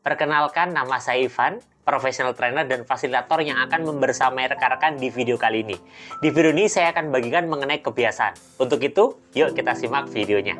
Perkenalkan, nama saya Ivan, professional trainer dan fasilitator yang akan membersamai rekan-rekan di video kali ini. Di video ini saya akan bagikan mengenai kebiasaan. Untuk itu, yuk kita simak videonya.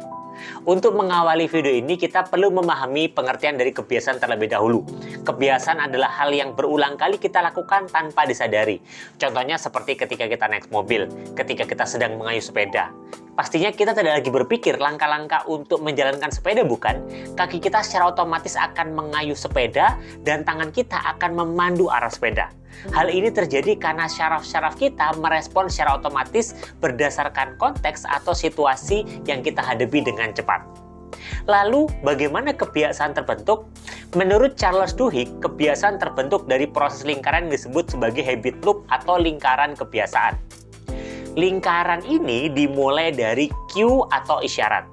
Untuk mengawali video ini, kita perlu memahami pengertian dari kebiasaan terlebih dahulu. Kebiasaan adalah hal yang berulang kali kita lakukan tanpa disadari. Contohnya seperti ketika kita naik mobil, ketika kita sedang mengayuh sepeda. Pastinya kita tidak lagi berpikir langkah-langkah untuk menjalankan sepeda, bukan? Kaki kita secara otomatis akan mengayuh sepeda dan tangan kita akan memandu arah sepeda. Hal ini terjadi karena syaraf-syaraf kita merespon secara otomatis berdasarkan konteks atau situasi yang kita hadapi dengan cepat. Lalu, bagaimana kebiasaan terbentuk? Menurut Charles Duhigg, kebiasaan terbentuk dari proses lingkaran yang disebut sebagai habit loop atau lingkaran kebiasaan. Lingkaran ini dimulai dari cue atau isyarat.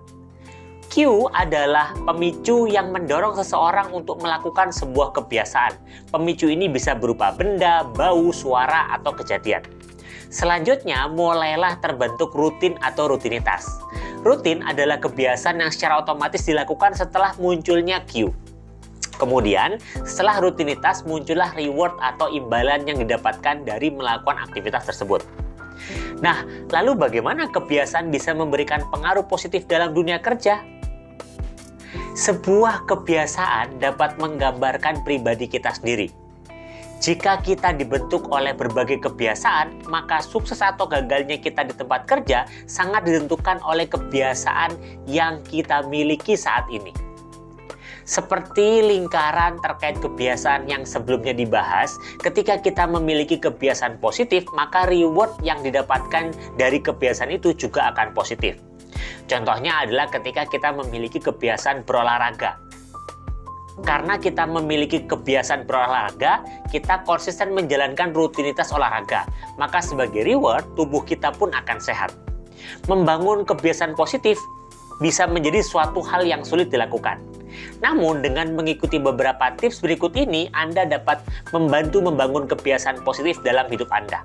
Cue adalah pemicu yang mendorong seseorang untuk melakukan sebuah kebiasaan. Pemicu ini bisa berupa benda, bau, suara, atau kejadian. Selanjutnya, mulailah terbentuk rutin atau rutinitas. Rutin adalah kebiasaan yang secara otomatis dilakukan setelah munculnya cue. Kemudian, setelah rutinitas muncullah reward atau imbalan yang didapatkan dari melakukan aktivitas tersebut. Nah, lalu bagaimana kebiasaan bisa memberikan pengaruh positif dalam dunia kerja? Sebuah kebiasaan dapat menggambarkan pribadi kita sendiri. Jika kita dibentuk oleh berbagai kebiasaan, maka sukses atau gagalnya kita di tempat kerja sangat ditentukan oleh kebiasaan yang kita miliki saat ini. Seperti lingkaran terkait kebiasaan yang sebelumnya dibahas, ketika kita memiliki kebiasaan positif, maka reward yang didapatkan dari kebiasaan itu juga akan positif. Contohnya adalah ketika kita memiliki kebiasaan berolahraga. Karena kita memiliki kebiasaan berolahraga, kita konsisten menjalankan rutinitas olahraga. Maka sebagai reward, tubuh kita pun akan sehat. Membangun kebiasaan positif bisa menjadi suatu hal yang sulit dilakukan. Namun, dengan mengikuti beberapa tips berikut ini, Anda dapat membantu membangun kebiasaan positif dalam hidup Anda.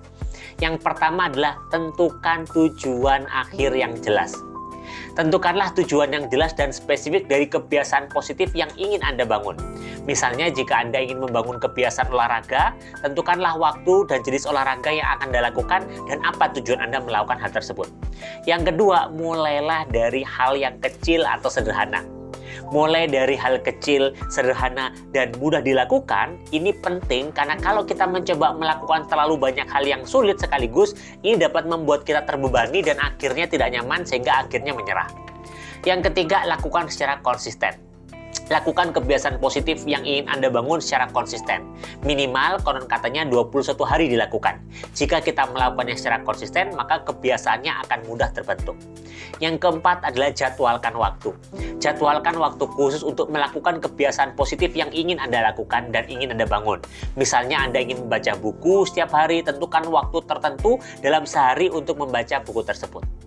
Yang pertama adalah tentukan tujuan akhir yang jelas. Tentukanlah tujuan yang jelas dan spesifik dari kebiasaan positif yang ingin Anda bangun. Misalnya, jika Anda ingin membangun kebiasaan olahraga, tentukanlah waktu dan jenis olahraga yang akan Anda lakukan dan apa tujuan Anda melakukan hal tersebut. Yang kedua, mulailah dari hal yang kecil atau sederhana. Mulai dari hal kecil, sederhana, dan mudah dilakukan, ini penting karena kalau kita mencoba melakukan terlalu banyak hal yang sulit sekaligus, ini dapat membuat kita terbebani dan akhirnya tidak nyaman sehingga akhirnya menyerah. Yang ketiga, lakukan secara konsisten. Lakukan kebiasaan positif yang ingin Anda bangun secara konsisten. Minimal konon katanya 21 hari dilakukan. Jika kita melakukannya secara konsisten, maka kebiasaannya akan mudah terbentuk. Yang keempat adalah jadwalkan waktu. Jadwalkan waktu khusus untuk melakukan kebiasaan positif yang ingin Anda lakukan dan ingin Anda bangun. Misalnya Anda ingin membaca buku setiap hari, tentukan waktu tertentu dalam sehari untuk membaca buku tersebut.